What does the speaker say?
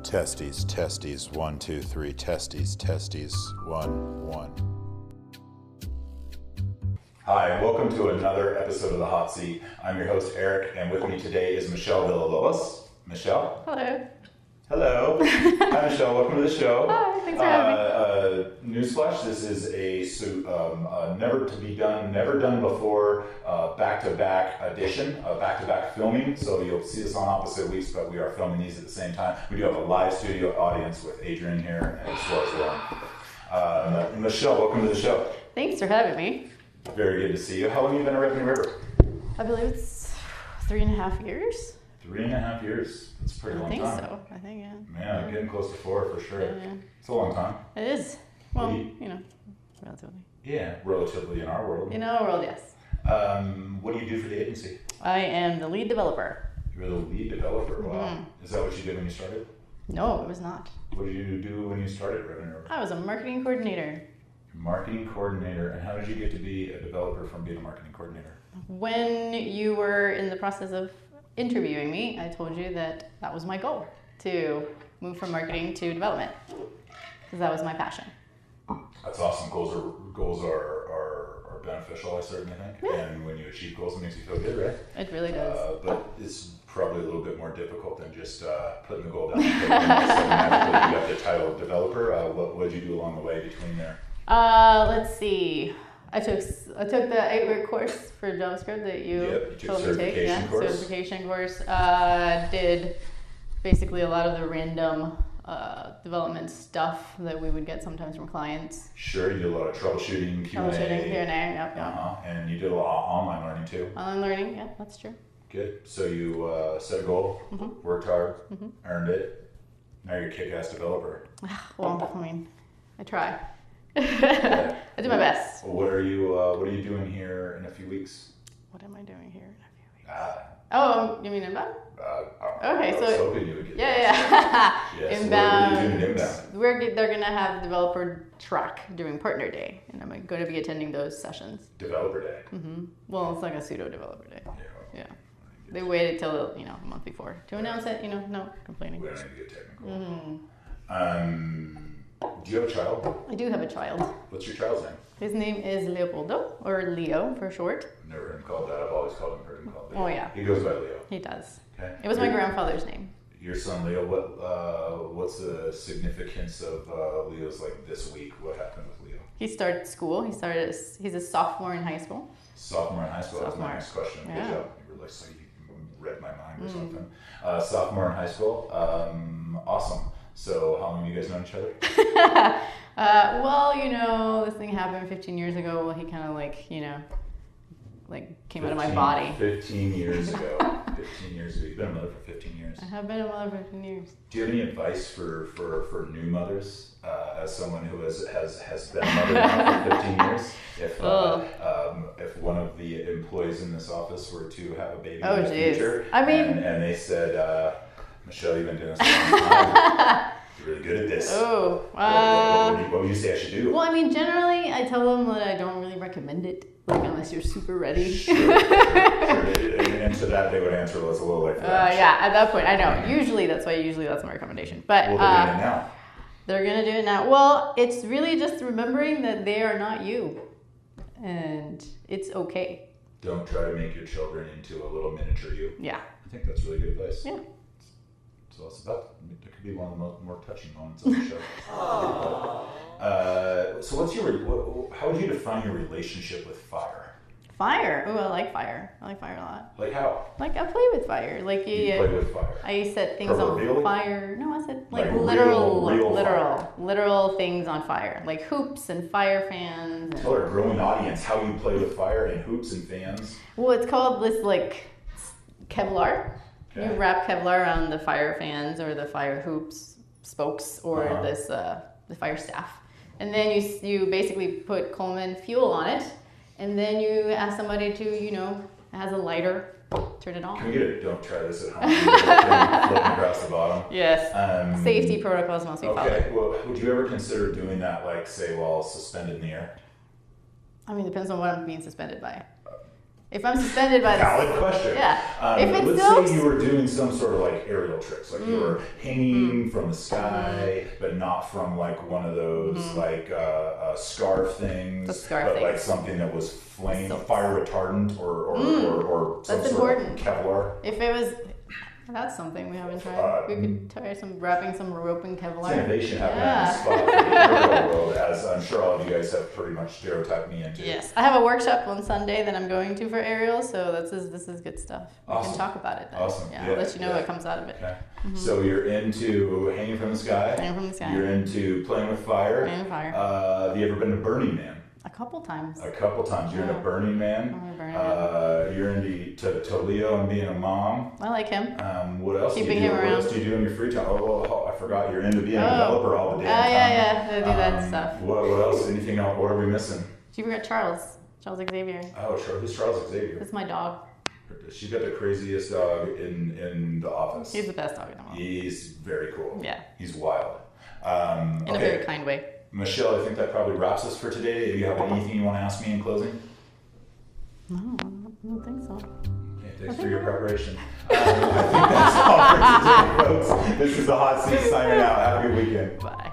Testes, testes, 1, 2, 3, testes, testes, 1, 1. Hi, and welcome to another episode of The Hot Seat. I'm your host, Eric, and with me today is Michelle Villalobos. Michelle? Hello. Hello. Hi, Michelle. Welcome to the show. Hi, thanks for having me. Newsflash, this is never to be done, never done before, back-to-back edition, back-to-back filming. So you'll see us on opposite weeks, but we are filming these at the same time. We do have a live studio audience with Adrian here, as well as Lauren. Michelle, welcome to the show. Thanks for having me. Very good to see you. How long have you been at Revenue River? I believe it's 3.5 years. 3.5 years. That's a pretty long time. I think so. I think, yeah. Man, I'm getting close to 4 for sure. Yeah. It's a long time. It is. Well, relatively. Yeah, relatively in our world. In our world, yes. What do you do for the agency? I am the lead developer. You're the lead developer. Wow. Mm-hmm. Is that what you did when you started? No, it was not. What did you do when you started Revenue River? I was a marketing coordinator. Marketing coordinator. And how did you get to be a developer from being a marketing coordinator? When you were in the process of interviewing me, I told you that that was my goal, to move from marketing to development, because that was my passion. That's awesome. Goals are beneficial, I certainly think. Yeah. And when you achieve goals, it makes you feel good, right? It really does. But it's probably a little bit more difficult than just putting the goal down. So magically you got the title of developer. What did you do along the way between there? Let's see. I took the 8-week course for JavaScript that you told me to take. Yeah, certification course. Did basically a lot of the random development stuff that we would get sometimes from clients. Sure, you did a lot of troubleshooting, Q&A. Yep. And you did a lot of online learning too. Online learning, yeah, that's true. Good. So you set a goal, worked hard, earned it. Now you're a kick-ass developer. Well, I mean, I try. I do my best. Well, what are you doing here in a few weeks? What am I doing here in a few weeks? You mean inbound? Okay, I was hoping you would get yeah. Yes. Inbound. What are you doing inbound? They're gonna have developer track during partner day, and I'm going to be attending those sessions. Developer day. Well, it's like a pseudo developer day. Yeah. They waited till a month before to announce it. No complaining. We don't need to get technical. Do you have a child? I do have a child. What's your child's name? His name is Leopoldo, or Leo for short. I've never heard him called that. I've always heard him called Leo. Oh yeah. He goes by Leo. He does. Okay. It was my grandfather's name. Your son Leo. What's the significance of Leo's this week? What happened with Leo? He started school. He's a sophomore in high school. Sophomore in high school. That was my next question. Yeah. Good job. You were you read my mind or something. Sophomore in high school. Awesome. So how long have you guys known each other? This thing happened 15 years ago. Well, he kind of came out of my body. 15 years ago. 15 years ago. You've been a mother for 15 years. I have been a mother for 15 years. Do you have any advice for new mothers, as someone who has been a mother now for 15 years? If one of the employees in this office were to have a baby in the future, and they said, Michelle, you've been doing this for a long time. You're really good at this. What would you say I should do? Well, generally, I tell them that I don't really recommend it, unless you're super ready. Sure. And to that, they would answer, well, it's a little late for that. Yeah, at that point, I know. Usually, that's my recommendation. But well, they're doing it now. They're going to do it now. Well, it's really just remembering that they are not you. And it's okay. Don't try to make your children into a little miniature you. Yeah. I think that's really good advice. Yeah. So it's about, it could be one of the more touching moments on the show. So how would you define your relationship with fire? Fire? Ooh, I like fire. I like fire a lot. Like how? I play with fire. You play with fire? I set things on fire. No, I said literal things on fire. Like hoops and fire fans. Tell our growing audience how you play with fire and hoops and fans. Well, it's called this Kevlar. Okay. You wrap Kevlar around the fire fans or the fire hoops, spokes, or the fire staff. And then you basically put Coleman fuel on it. And then you ask somebody to, it has a lighter, turn it on. Can we get don't try this at home. Floating across the bottom. Yes. Safety protocols must be followed. Okay. Well, would you ever consider doing that, say, while suspended in the air? Depends on what I'm being suspended by. If I'm suspended by valid question. Yeah. If it's let's say you were doing some sort of like aerial tricks, like you were hanging from the sky, but not from like one of those like scarf things, like something that was fire retardant or some That's sort important. of Kevlar. If it was. That's something we haven't tried. We could try wrapping some rope in Kevlar. It's innovation happening on the spot for the aerial world, as I'm sure all of you guys have pretty much stereotyped me into. Yes, I have a workshop on Sunday that I'm going to for aerial, so this is good stuff. Awesome. We can talk about it then. Awesome. Yeah, I'll let you know what comes out of it. Okay. So you're into hanging from the sky. Hanging from the sky. You're into playing with fire. Playing with fire. Have you ever been to Burning Man? A couple times. You're into Burning Man. You're into Leo and being a mom. I like him. What else? Keeping him around. What else do you do in your free time? Oh, I forgot. You're into being a developer all the damn time. Yeah. I do that stuff. What else? Anything else? What are we missing? You forgot Charles Xavier. Oh, who's Charles Xavier? That's my dog. She's got the craziest dog in the office. He's the best dog in the world. He's very cool. Yeah. He's wild. In a very kind way. Michelle, I think that probably wraps us for today. Do you have anything you want to ask me in closing? No, I don't think so. Okay, thanks for your preparation. I think that's all for today, folks. This is the Hot Seat signing out. Have a good weekend. Bye.